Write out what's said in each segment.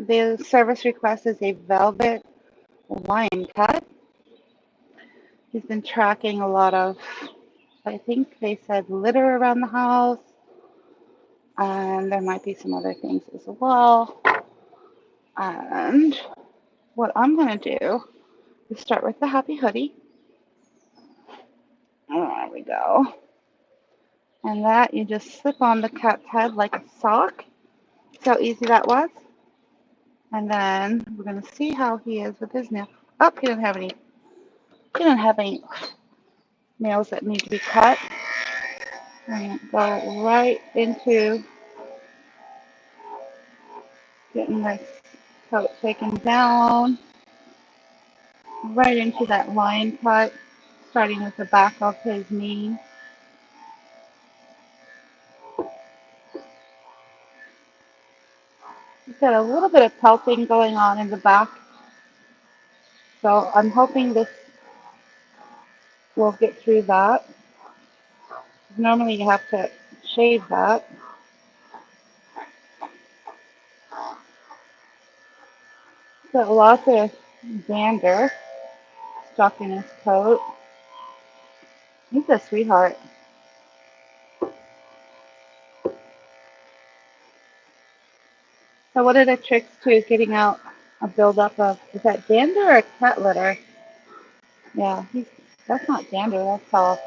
The service request is a velvet line cut. He's been tracking a lot of, I think they said litter around the house, and there might be some other things as well. And what I'm going to do is start with the happy hoodie. There we go. And that you just slip on the cat's head like a sock. See how easy that was? And then we're going to see how he is with his nails. Oh, he doesn't have any. He doesn't have any nails that need to be cut. And go right into getting this coat taken down, right into that line cut, starting with the back of his knee. He's got a little bit of pelting going on in the back, so I'm hoping this will get through that. Normally you have to shave that. He's got lots of dander stuck in his coat. He's a sweetheart. So what are the tricks to getting out a buildup of, is that dander or cat litter? Yeah, that's not dander, that's all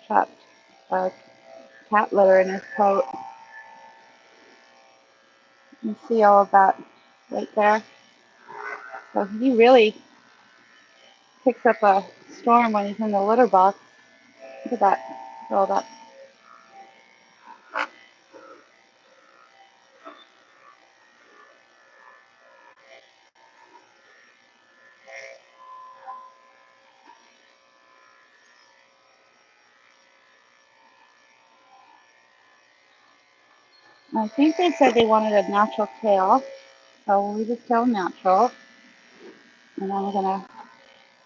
trapped cat litter in his coat. You can see all of that right there. So he really picks up a storm when he's in the litter box. Look at that, all that. I think they said they wanted a natural tail, so we'll leave his tail natural. And then we're gonna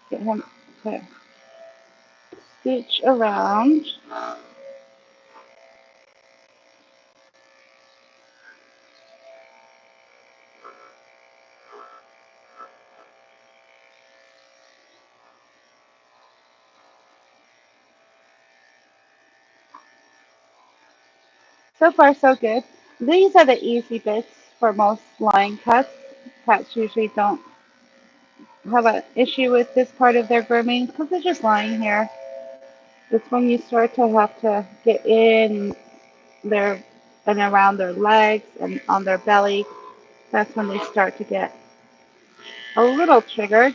get him to scooch around. So far, so good. These are the easy bits for most line cuts. Cats usually don't have an issue with this part of their grooming because they're just lying here. It's when you start to have to get in their and around their legs and on their belly. That's when they start to get a little triggered.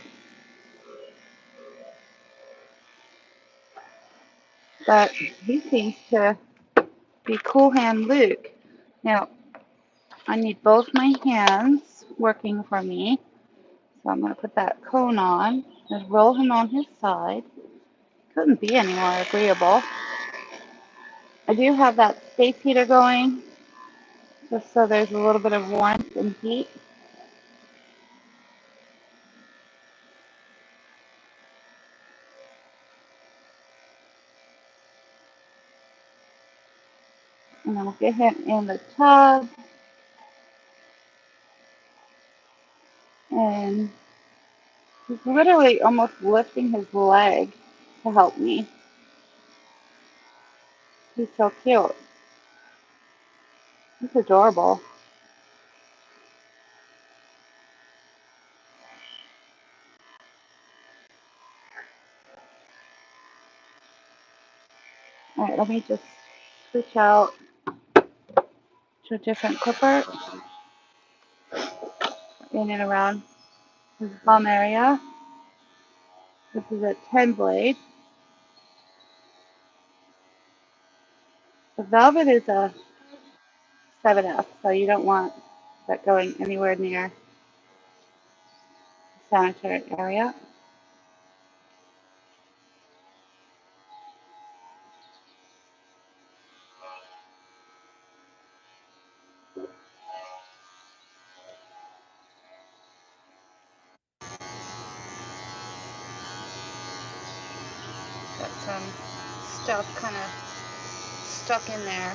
But he seems to be Cool Hand Luke. Now, I need both my hands working for me. So I'm going to put that cone on and roll him on his side. Couldn't be any more agreeable. I do have that space heater going, just so there's a little bit of warmth and heat. And then we'll get him in the tub. And he's literally almost lifting his leg to help me. He's so cute. He's adorable. All right, let me just switch out to a different clipper. In and around his bum area. This is a 10 blade. The velvet is a 7F, so you don't want that going anywhere near the sanitary area. Got some stuff kind of stuck in there.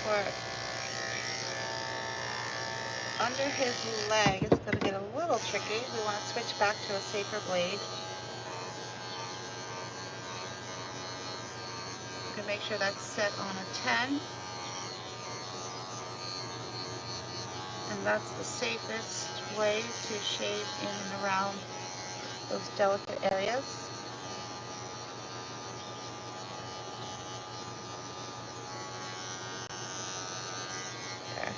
For under his leg, it's going to get a little tricky. We want to switch back to a safer blade. You can make sure that's set on a 10. And that's the safest way to shave in and around those delicate areas. There.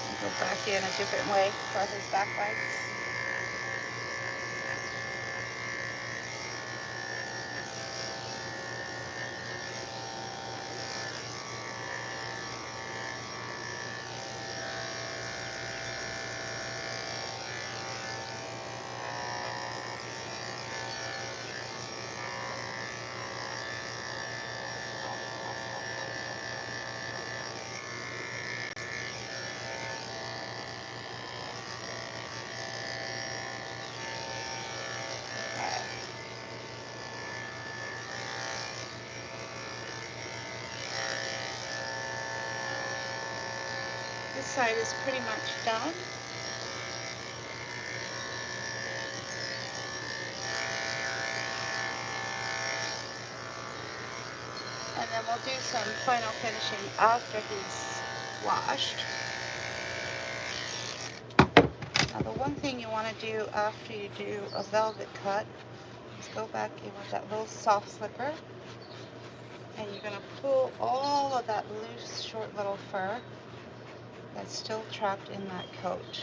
And go back in a different way for his back legs. This side is pretty much done. And then we'll do some final finishing after he's washed. Now the one thing you want to do after you do a velvet cut is go back in with that little soft slipper, and you're going to pull all of that loose short little fur that's still trapped in that coat.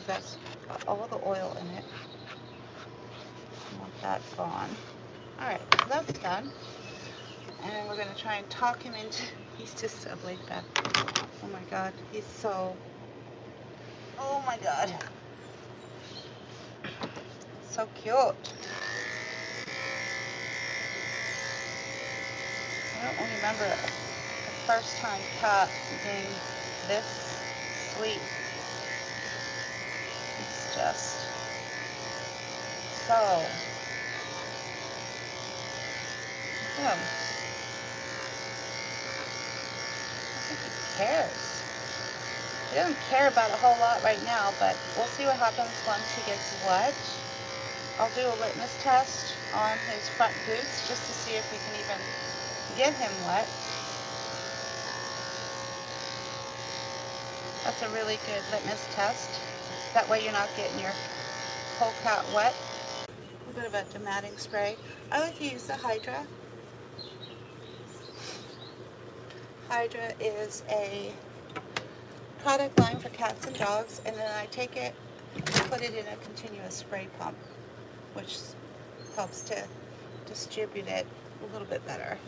That's got all the oil in it. I want that gone. Alright, so that's done. And then we're going to try and talk him into, he's just a laid back. Oh my god, he's so, oh my god. So cute. I don't remember the first time cat being this sweet. It's just so, I think he cares. He doesn't care about a whole lot right now, but we'll see what happens once he gets wet. I'll do a litmus test on his front boots just to see if we can even get him wet. That's a really good litmus test. That way you're not getting your whole cat wet. A little bit of a demating spray. I like to use the Hydra. Hydra is a product line for cats and dogs, and then I take it and put it in a continuous spray pump, which helps to distribute it a little bit better.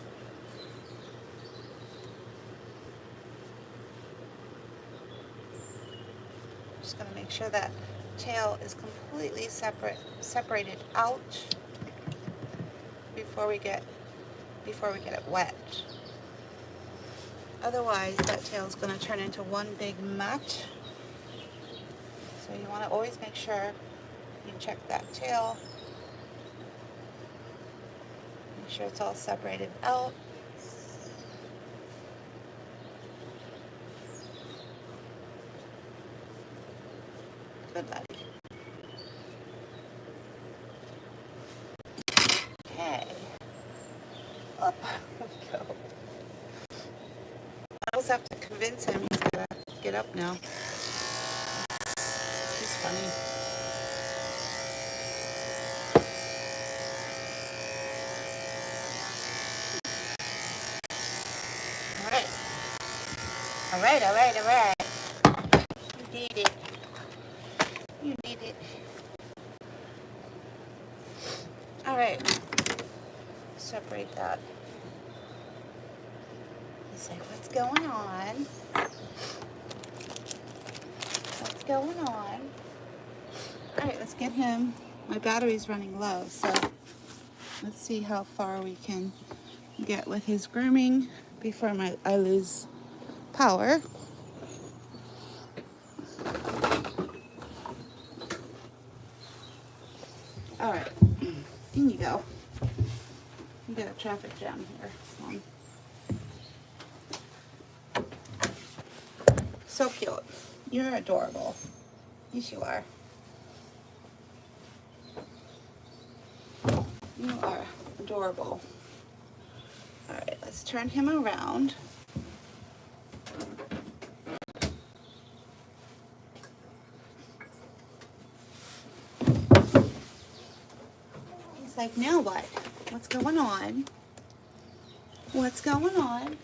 Just going to make sure that tail is completely separated out before we get it wet. Otherwise, that tail is going to turn into one big mutt. So you want to always make sure you check that tail. Make sure it's all separated out. Good buddy. Okay. Up we go. I also have to convince him he's got to get up now. He's funny. Alright. Alright. You need it. You need it. Alright. Separate that. He's like, what's going on? What's going on? Alright, let's get him. My battery's running low, so let's see how far we can get with his grooming before I lose power. Alright. Ding traffic jam here. So cute. You're adorable. Yes, you are. You are adorable. All right, let's turn him around. He's like, now what? What's going on? What's going on?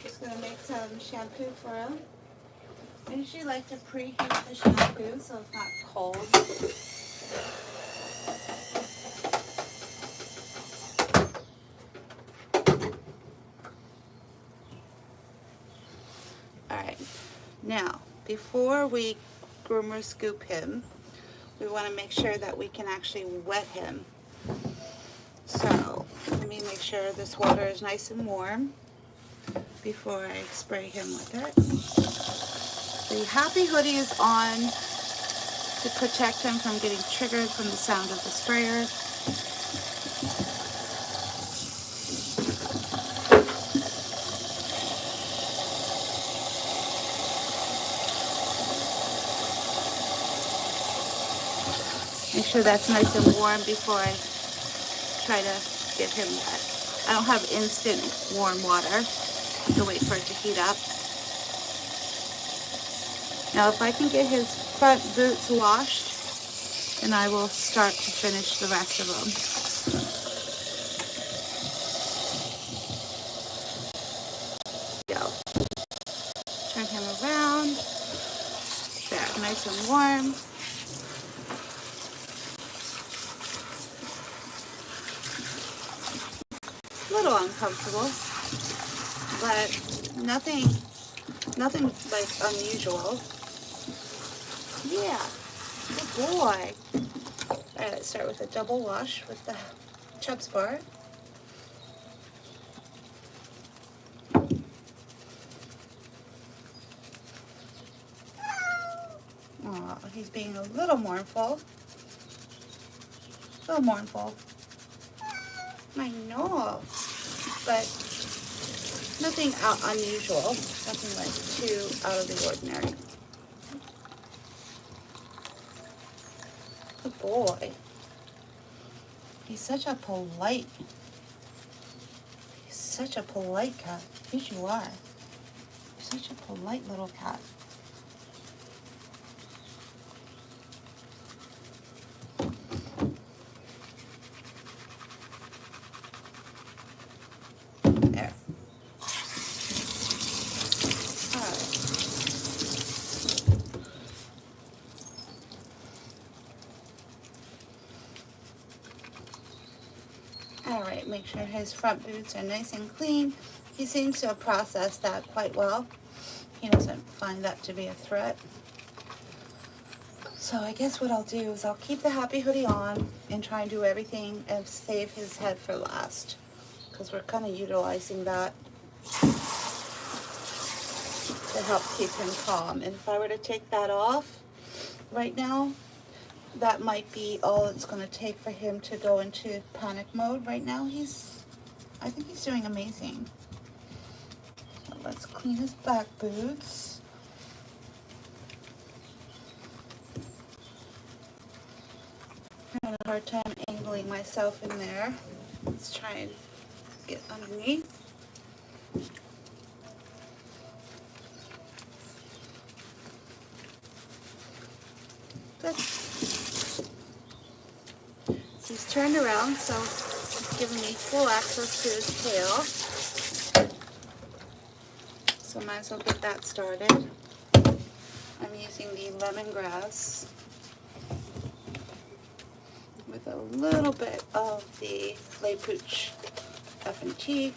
Just gonna make some shampoo for him. I usually like to preheat the shampoo so it's not cold. Alright, now before we groomer scoop him, we want to make sure that we can actually wet him. So let me make sure this water is nice and warm before I spray him with it. The happy hoodie is on to protect him from getting triggered from the sound of the sprayer. Make sure that's nice and warm before I try to get him wet. I don't have instant warm water. I have to wait for it to heat up. Now if I can get his front boots washed, then I will start to finish the rest of them. Go. Turn him around. There, nice and warm. A little uncomfortable, but nothing like unusual. Yeah, good boy. Alright, let's start with a double wash with the Chubb's bar. Aw, he's being a little mournful. A little mournful. I know, but nothing unusual. Nothing like too out of the ordinary. Good boy. He's such a polite cat. Yes, you are. You're such a polite little cat. There. Alright, make sure his front boots are nice and clean. He seems to have processed that quite well. He doesn't find that to be a threat. So I guess what I'll do is I'll keep the happy hoodie on and try and do everything and save his head for last, because we're kind of utilizing that to help keep him calm. And if I were to take that off right now, that might be all it's going to take for him to go into panic mode. Right now I think he's doing amazing. So let's clean his back boots. I'm having a hard time angling myself in there. Let's try and get underneath. Good. He's turned around, so it's giving me full access to his tail. So might as well get that started. I'm using the lemongrass with a little bit of the Lay Pooch F&T.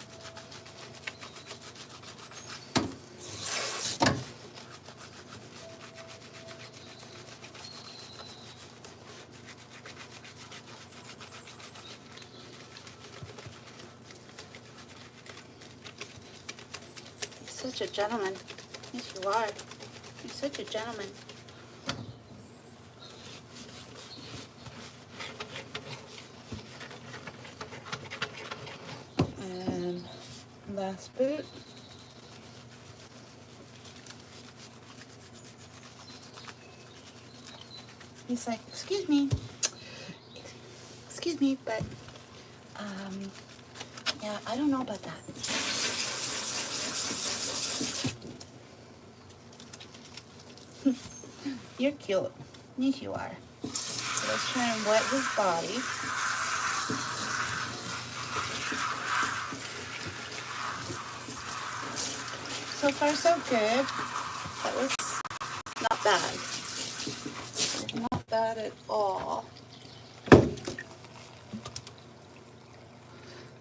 Such a gentleman. Yes, you are. You're such a gentleman. And last boot. He's like, excuse me, but yeah, I don't know about that. You're cute. Yes, you are. So let's try and wet his body. So far, so good. That was not bad. Not bad at all.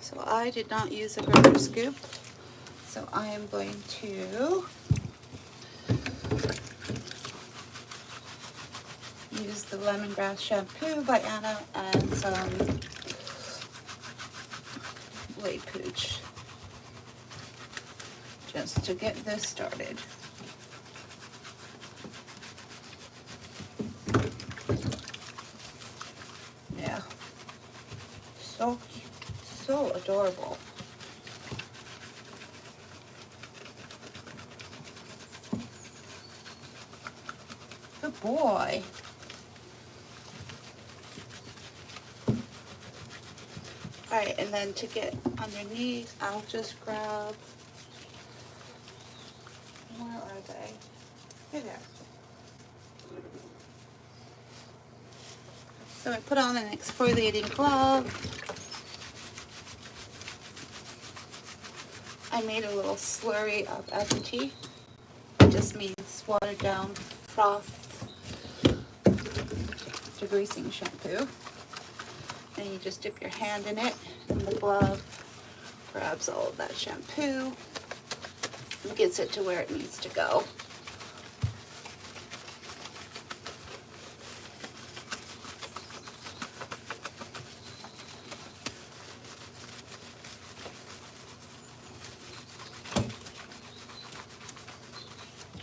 So I did not use a groomer scoop. So I am going to use the lemongrass shampoo by Anna and some Blade Pooch just to get this started. Yeah, so adorable. Good boy. All right, and then to get underneath, I'll just grab, where are they? Here they are. So I put on an exfoliating glove. I made a little slurry of FT. It just means watered down froth degreasing shampoo. And you just dip your hand in it, and the glove grabs all of that shampoo and gets it to where it needs to go.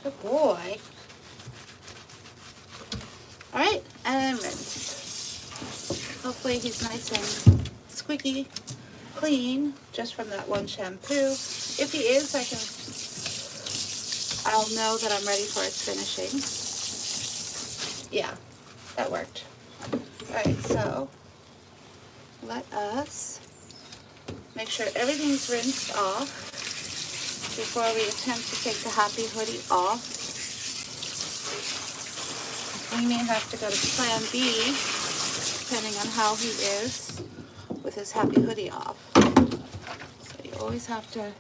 Good boy. All right, and rinse. Hopefully he's nice and squeaky clean just from that one shampoo. If he is, I'll know that I'm ready for its finishing. Yeah, that worked. All right, so let us make sure everything's rinsed off before we attempt to take the happy hoodie off. We may have to go to plan B, depending on how he is with his happy hoodie off. So you always have to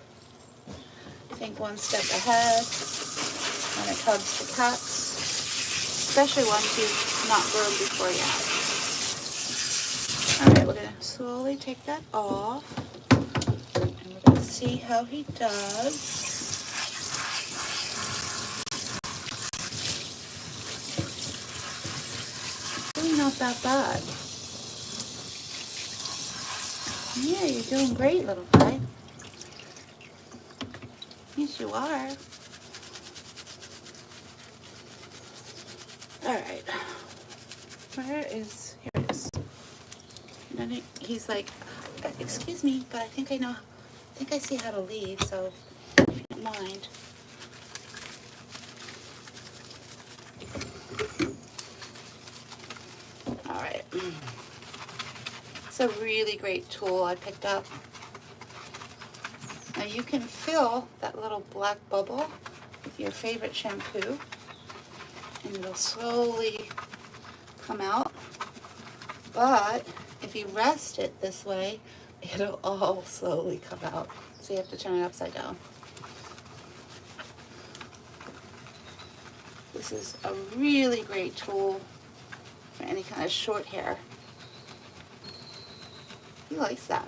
think one step ahead when it comes to cats, especially once you've not groomed before yet. All right, we're gonna slowly take that off, and we're gonna see how he does. Really not that bad. Yeah, you're doing great, little guy. Yes, you are. All right. Here it is. And then he's like, excuse me, but I think I see how to leave, so if you don't mind. All right. It's a really great tool I picked up. Now you can fill that little black bubble with your favorite shampoo, and it'll slowly come out. But if you rest it this way, it'll all slowly come out. So you have to turn it upside down. This is a really great tool for any kind of short hair. He likes that.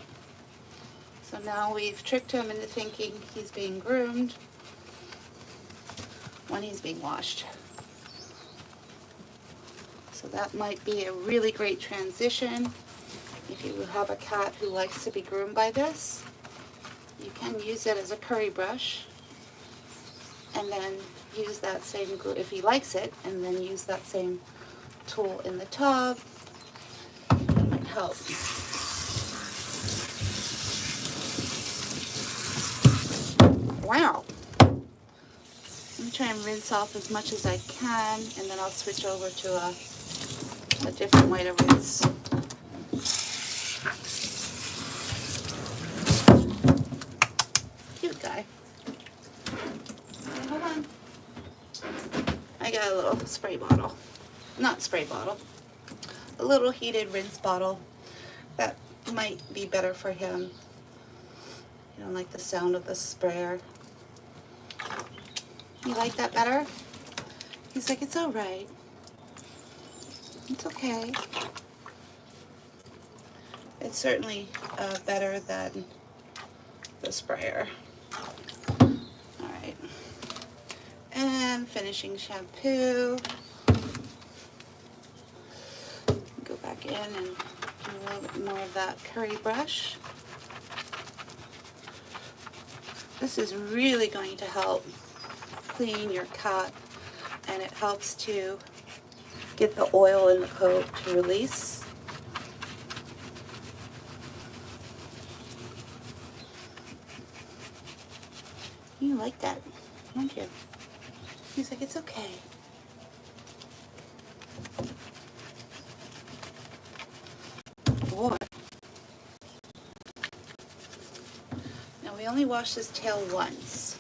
So now we've tricked him into thinking he's being groomed when he's being washed. So that might be a really great transition. If you have a cat who likes to be groomed by this, you can use it as a curry brush. and then use that same glue if he likes it, and then use that same tool in the tub. It might help. Wow. Let me try and rinse off as much as I can, and then I'll switch over to a different way to rinse. Cute guy. Hold on. I got a little spray bottle. Not spray bottle. A little heated rinse bottle. That might be better for him. You don't like the sound of the sprayer. You like that better? He's like, it's all right. It's okay. It's certainly better than the sprayer. All right. And finishing shampoo. Go back in and do a little bit more of that curry brush. This is really going to help clean your cut, and it helps to get the oil in the coat to release. You like that, don't you? He's like, it's okay. Boy. Now we only wash his tail once,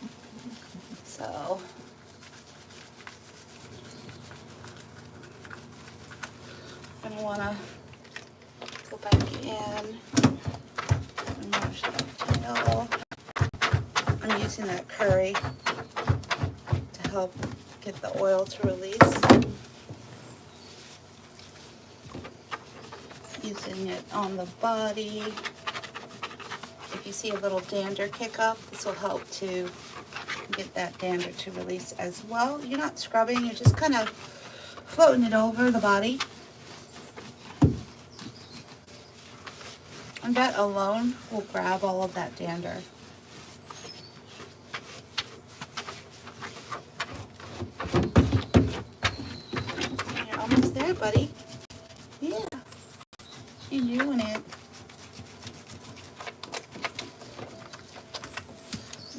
so I'm gonna wanna go back in and wash that tail. I'm using that curry to help get the oil to release. Using it on the body. If you see a little dander kick up, this will help to get that dander to release as well. You're not scrubbing, you're just kind of floating it over the body. And that alone will grab all of that dander. You're almost there, buddy. Yeah, you're doing it.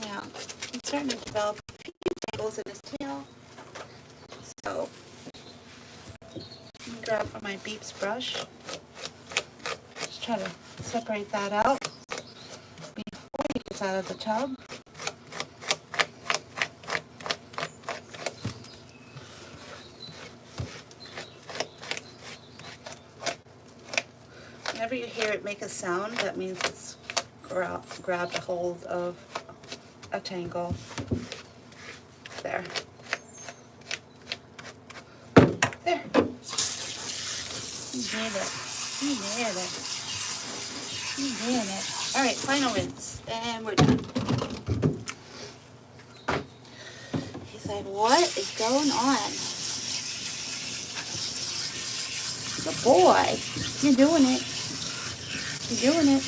Now, he's starting to develop a few tangles in his tail. So, I'm going to grab from my Beeps brush. Just try to separate that out before he gets out of the tub. Whenever you hear it make a sound, that means it's grabbed a hold of a tangle. There. There. You did it. You did it. You did it. Alright, final rinse. And we're done. He's like, what is going on? Good boy. You're doing it. You're doing it.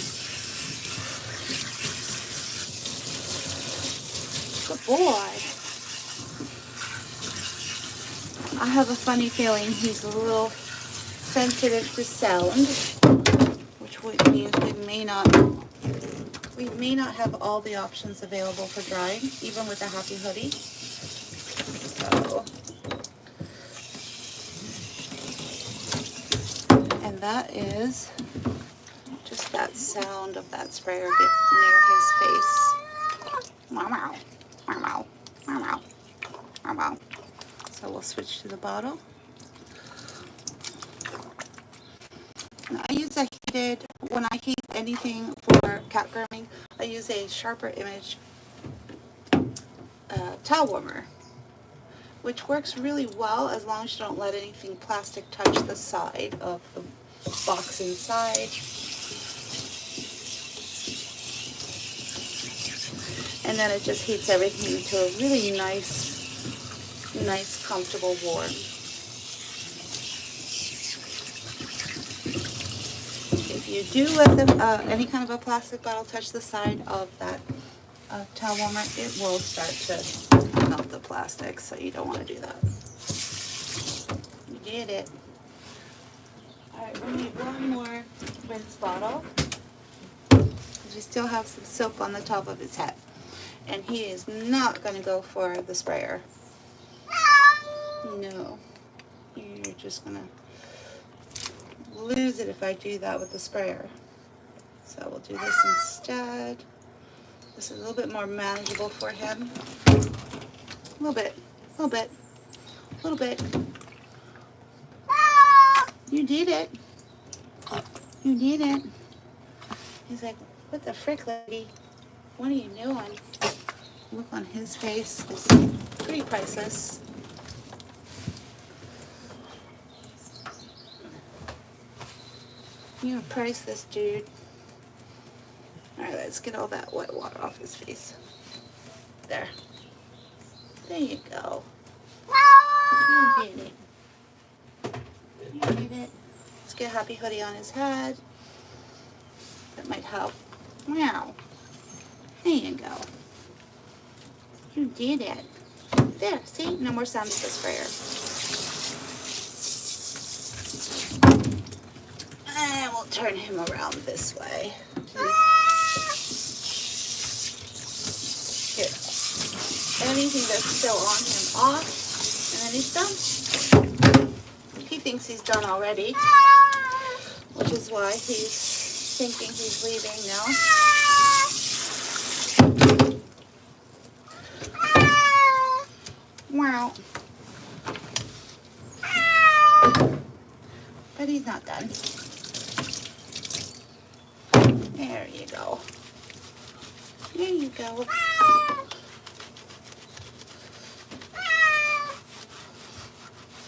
Good boy. I have a funny feeling he's a little sensitive to sound, which means we may not have all the options available for drying, even with a happy hoodie. So, and that is just that sound of that sprayer getting near his face. Wow, wow, wow, wow, wow, wow. So we'll switch to the bottle. Now, I use a heated, when I heat anything for cat grooming, I use a sharper image towel warmer, which works really well as long as you don't let anything plastic touch the side of the box inside. And then it just heats everything to a really nice, comfortable warm. If you do let any kind of a plastic bottle touch the side of that towel warmer, it will start to melt the plastic, so you don't want to do that. You did it. Alright, we need one more rinse bottle. We still have some soap on the top of his head. And he is not going to go for the sprayer. No. You're just going to lose it if I do that with the sprayer. So we'll do this instead. This is a little bit more manageable for him. A little bit, a little bit, a little bit. You did it. You did it. He's like, what the frick, lady? What are you doing? Look on his face is pretty priceless. You gonna price this dude. Alright, let's get all that wet water off his face. There. There you go. You did it. You did it. Let's get a happy hoodie on his head. That might help. Wow. There you go. You did it. There, see? No more Sam's the sprayer. And we'll turn him around this way. Here. Anything that's still on him off. And then he's done. He thinks he's done already. Which is why he's thinking he's leaving now. Wow. But he's not done. There you go. There you go.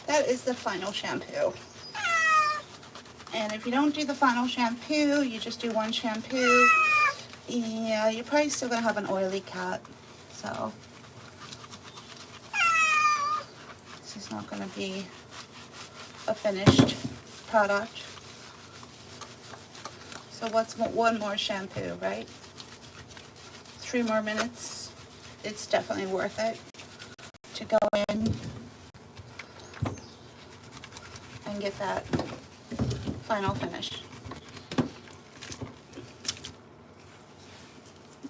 That is the final shampoo. And if you don't do the final shampoo, you just do one shampoo, yeah, you're probably still going to have an oily cat. So this is not going to be a finished product. So what's one more shampoo, right? 3 more minutes. It's definitely worth it to go in and get that final finish.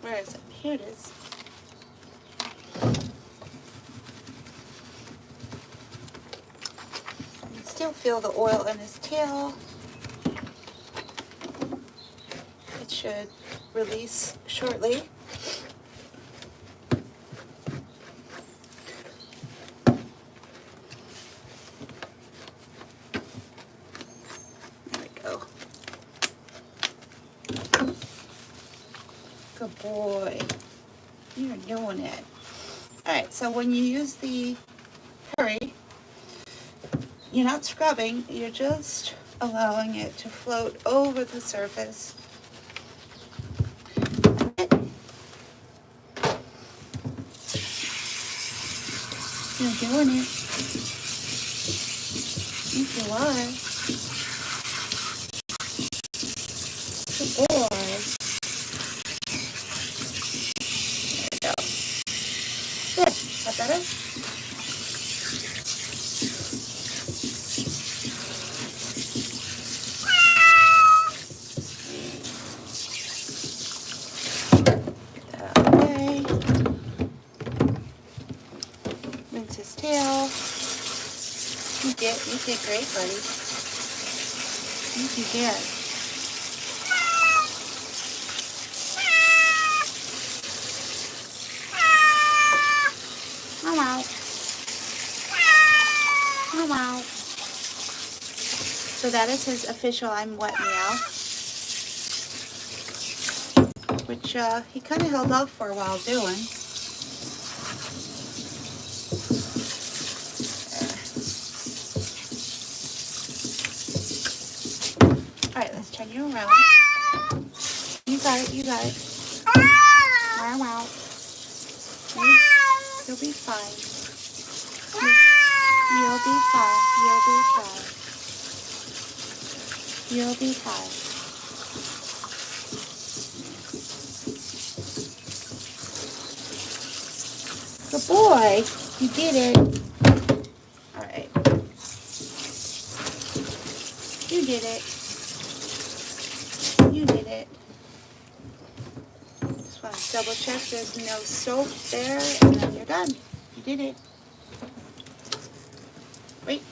Where is it? Here it is. You still feel the oil in his tail. It should release shortly. There we go. Good boy. You're doing it. Alright, so when you use the curry, you're not scrubbing, you're just allowing it to float over the surface. You're doing it. Yes, you are. Good boy. There we go. Good. Is that better? That way. Rinse his tail. You did great, buddy. You did. Oh wow. Oh wow. So that is his official I'm wet meow. Which he kind of held off for a while doing. Alright, let's turn you around. You got it, you got it. Wow, wow. You'll be fine. You'll be fine. You'll be fine. You'll be fine. Good boy. You did it. All right. You did it. You did it. Just want to double check there's no soap there, and then you're done. You did it. Wait.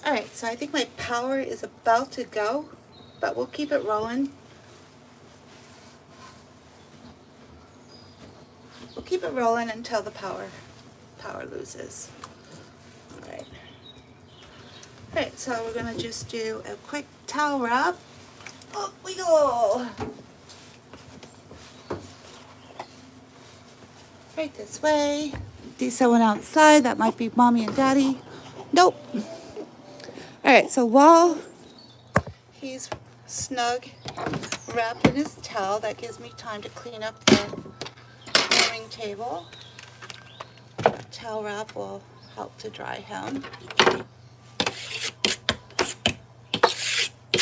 All right, so I think my power is about to go, but we'll keep it rolling. We'll keep it rolling until the power loses. All right. All right, so we're gonna just do a quick towel rub. Up we go. Right this way. See someone outside. That might be mommy and daddy. Nope. All right, so while he's snug, wrapped in his towel, that gives me time to clean up the grooming table. That towel wrap will help to dry him.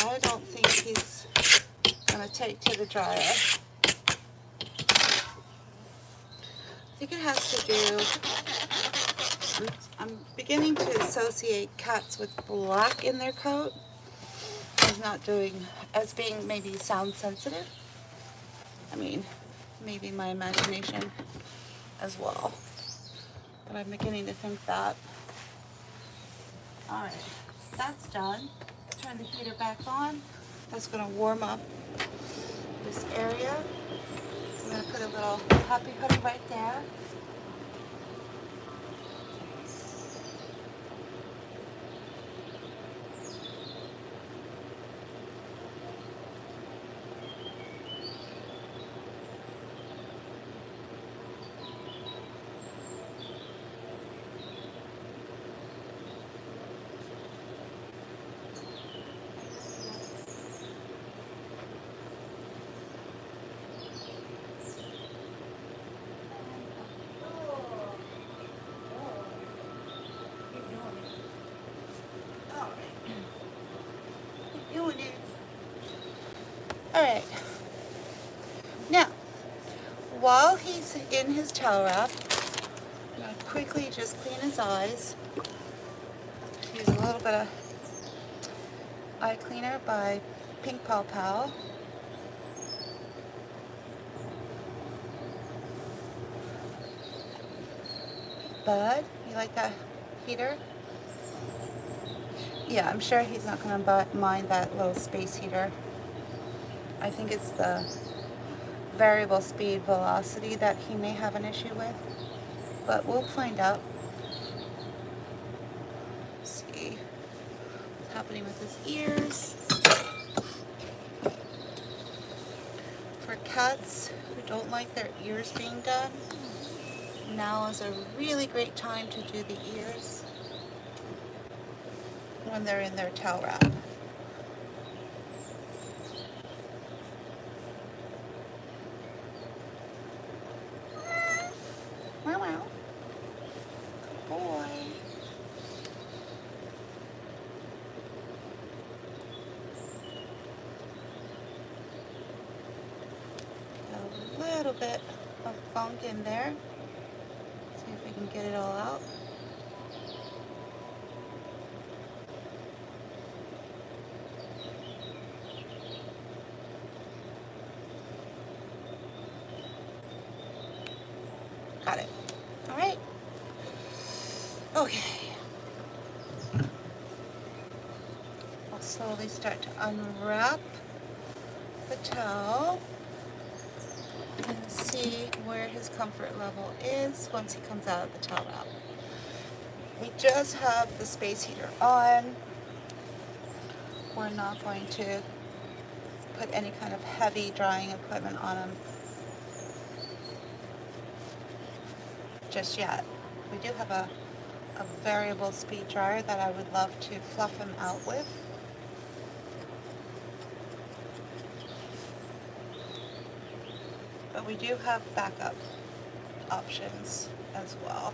I don't think he's gonna take to the dryer. I think it has to do, I'm beginning to associate cats with black in their coat as being maybe sound sensitive. I mean, maybe my imagination as well. But I'm beginning to think that. All right, that's done. Turn the heater back on. That's gonna warm up this area. I'm gonna put a little happy hoodie right there. Doing it. All right. Now, while he's in his towel wrap, I'm gonna quickly just clean his eyes. Use a little bit of eye cleaner by Pink Pow Pow. Bud, you like that heater? Yeah, I'm sure he's not gonna mind that little space heater. I think it's the variable speed velocity that he may have an issue with, but we'll find out. See what's happening with his ears. For cats who don't like their ears being done, now is a really great time to do the ears when they're in their towel wrap. Wow, wow. Good boy. A little bit of funk in there. See if we can get it all out. Got it. All right. Okay. I'll slowly start to unwrap the towel and see where his comfort level is once he comes out of the towel wrap. We just have the space heater on. We're not going to put any kind of heavy drying equipment on him just yet. We do have a variable speed dryer that I would love to fluff him out with. But we do have backup options as well.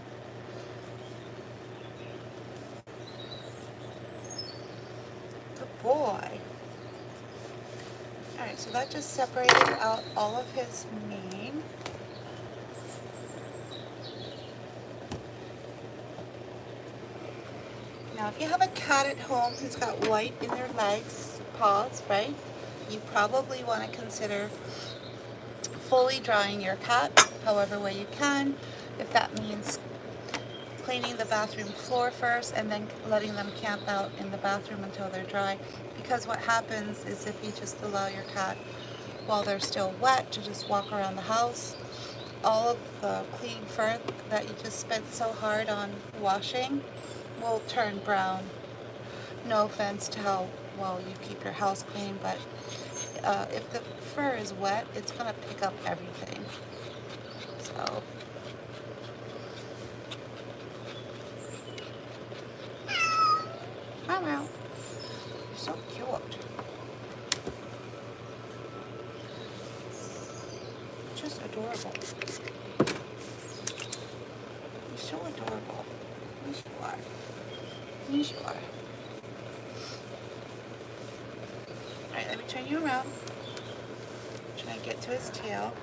Good boy. Alright, so that just separated out all of his mane. Now, if you have a cat at home who's got white in their legs, paws, right, you probably want to consider fully drying your cat however way you can. If that means cleaning the bathroom floor first and then letting them camp out in the bathroom until they're dry. Because what happens is if you just allow your cat while they're still wet to just walk around the house, all of the clean fur that you just spent so hard on washing will turn brown. No offense to how well you keep your house clean, but if the fur is wet, it's going to pick up everything. So, I'm out. You're so cute. Just adorable. You're so adorable. Yes, you are. Yes, you are. Alright, let me turn you around. Try and get to his tail.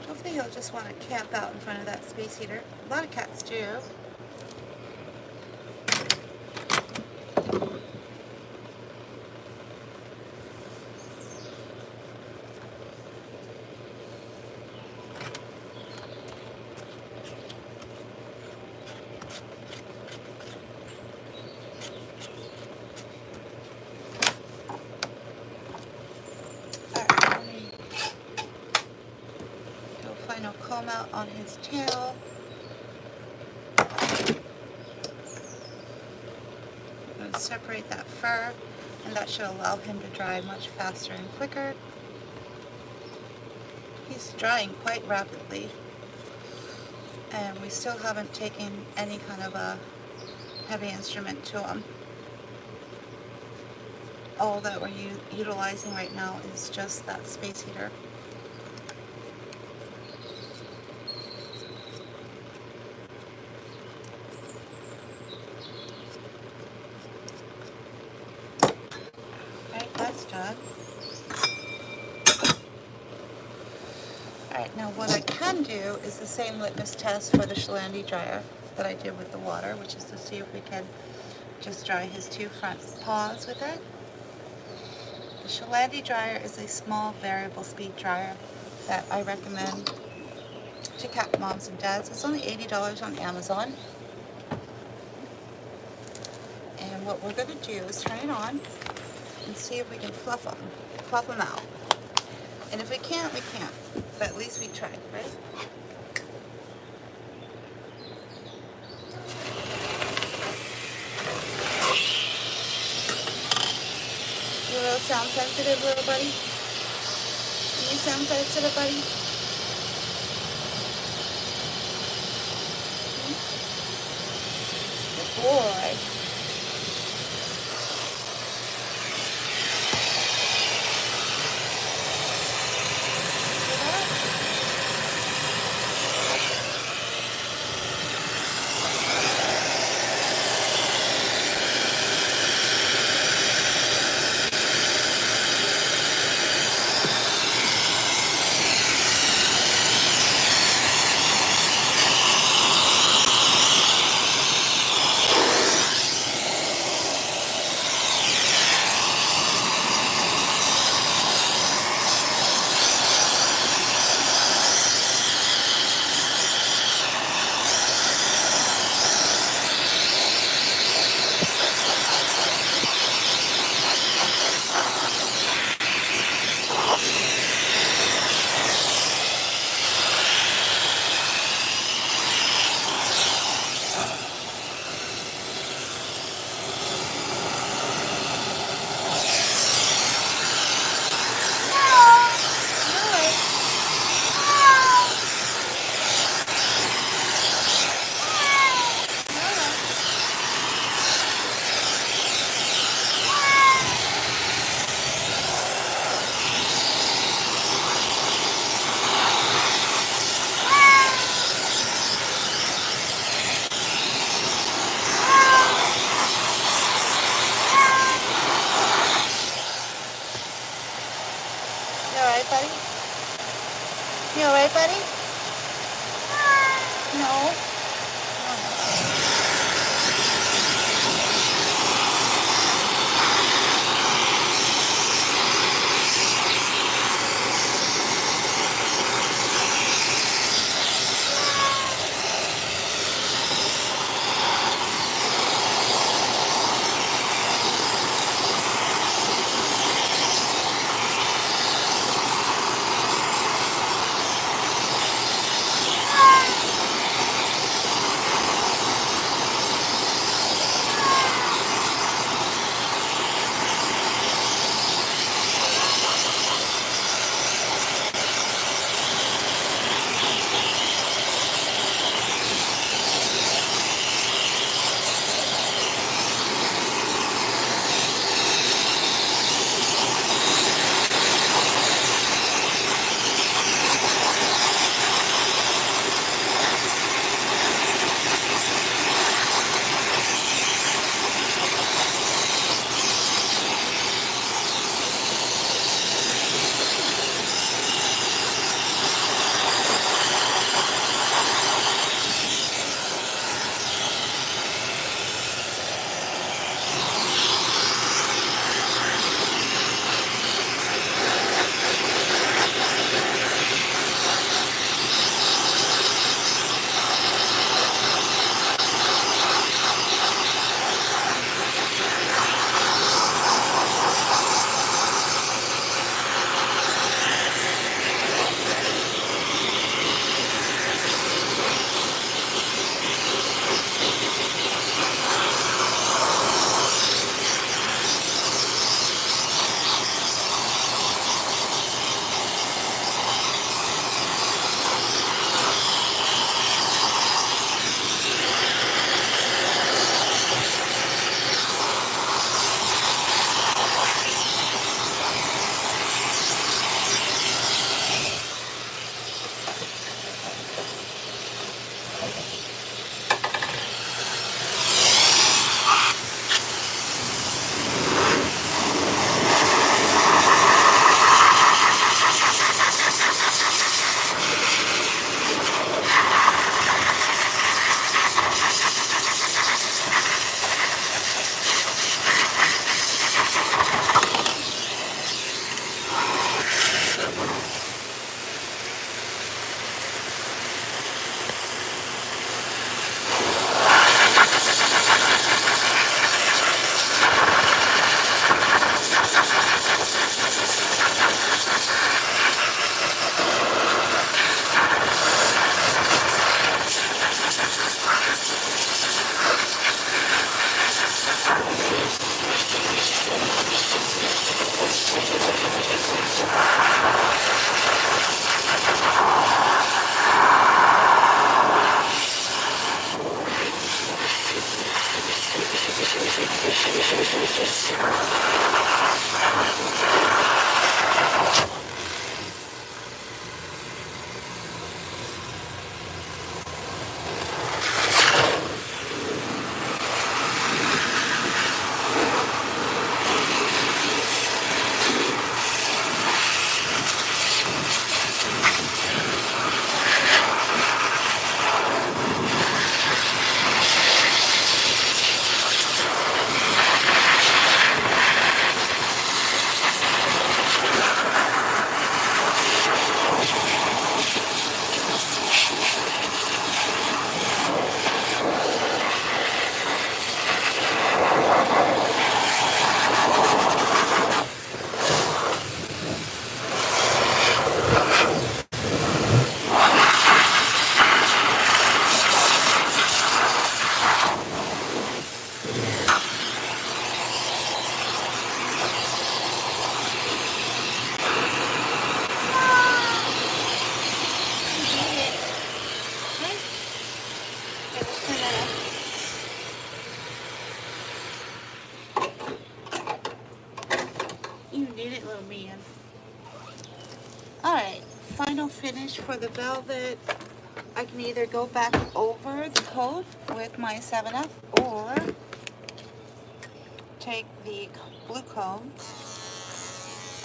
Hopefully he'll just want to camp out in front of that space heater. A lot of cats do. Alright, let me do a final comb out on his tail. I'm going to separate that fur, and that should allow him to dry much faster and quicker. He's drying quite rapidly, and we still haven't taken any kind of a heavy instrument to him. All that we're utilizing right now is just that space heater. Alright, that's done. Alright, now what I can do is the same litmus test for the Salon dryer that I did with the water, which is to see if we can just dry his two front paws with it. The Salon dryer is a small variable speed dryer that I recommend to cat moms and dads. It's only $80 on Amazon. And what we're going to do is turn it on and see if we can fluff them out. And if we can't, we can't. But at least we tried, right? You a little sound sensitive, little buddy? Are you sound sensitive, buddy? Good boy. You alright, buddy? No. You need it, little man. Alright, final finish for the velvet. I can either go back over the coat with my 7F or take the blue comb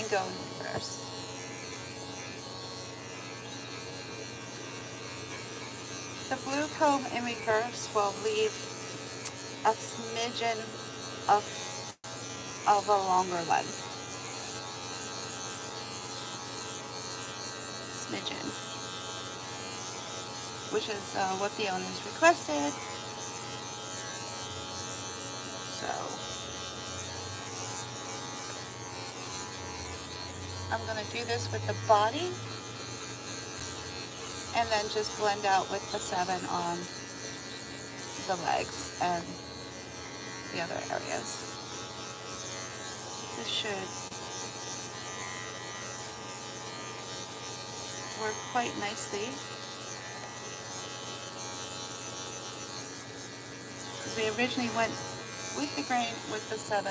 and go in reverse. the blue comb in reverse will leave a smidgen of a longer length. Smidgen. Which is what the owners requested. So I'm going to do this with the body and then just blend out with the 7 on the legs and the other areas. This should work quite nicely. We originally went with the grain with the 7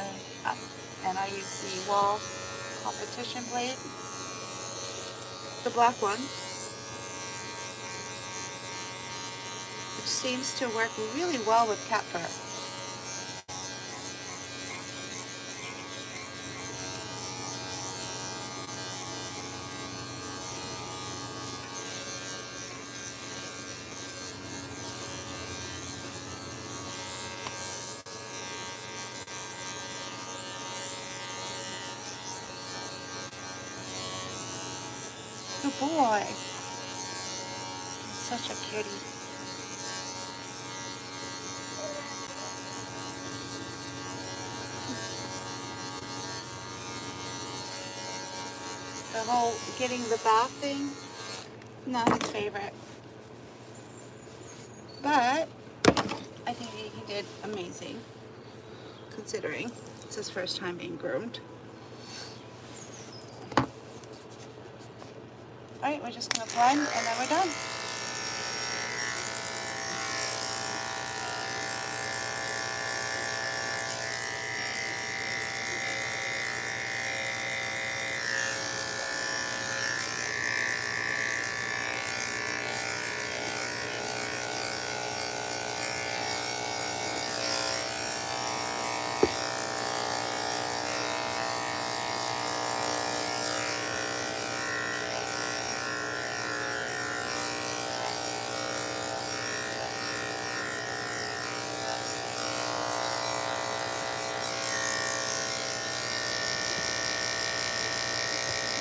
up, and I used the wall competition blade, the black one, which seems to work really well with cat fur. Good boy. Such a cutie. The whole getting the bath thing, not his favorite. But I think he did amazing, considering it's his first time being groomed. Alright, we're just going to blend and then we're done.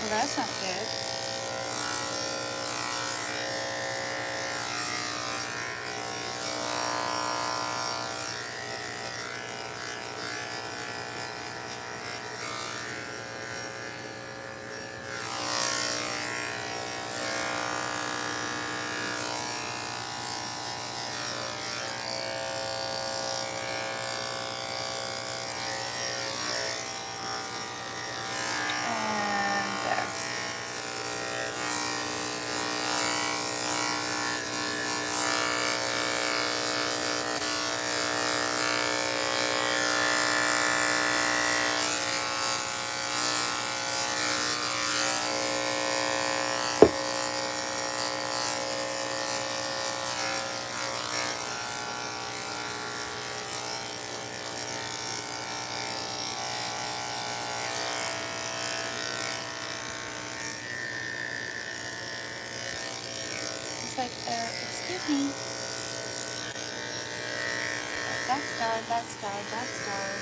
Well, that's not good. And there. It's like, excuse me. That's done, that's done, that's done.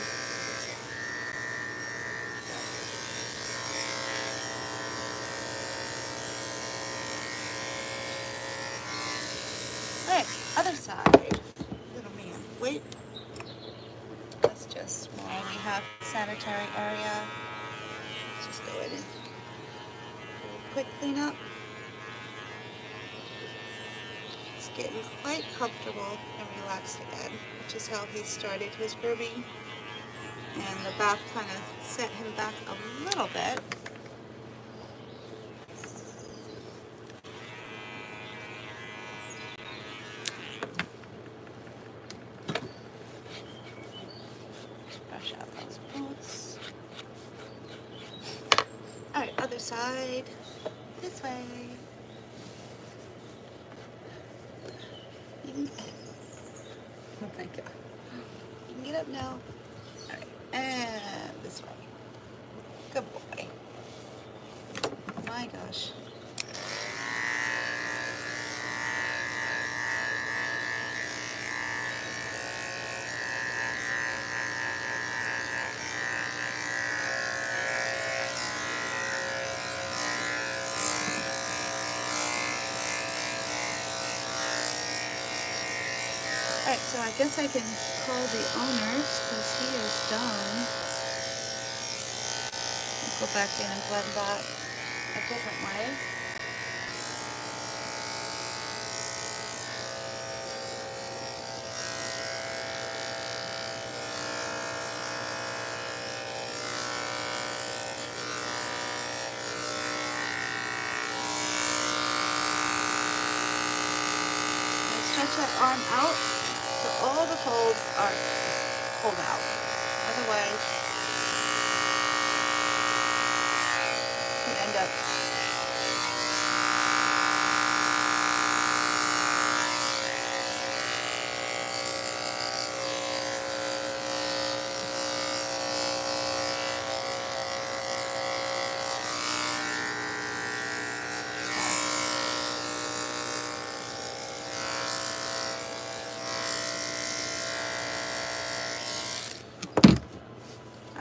Alright, other side. Little man, wait. That's just why we have sanitary area. Let's just go in and do a quick cleanup. It's getting quite comfortable and relaxed again, which is how he started his grooming. And the bath kind of set him back a little bit. Brush out those boots. Alright, other side. This way. You can, oh my god. You can get up now. Alright, and this way. Good boy. My gosh. Alright, so I guess I can call the owner because he is done. I'll go back in and blend that a different way. Stretch that arm out so all the folds are pulled out. Otherwise, you can end up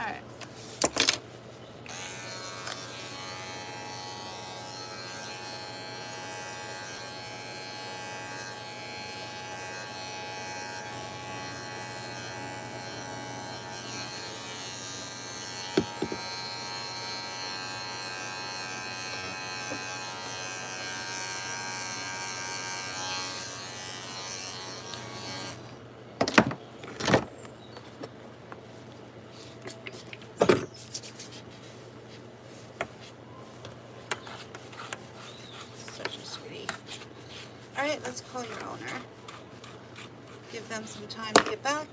alright. Such a sweetie. Alright, let's call your owner. Give them some time to get back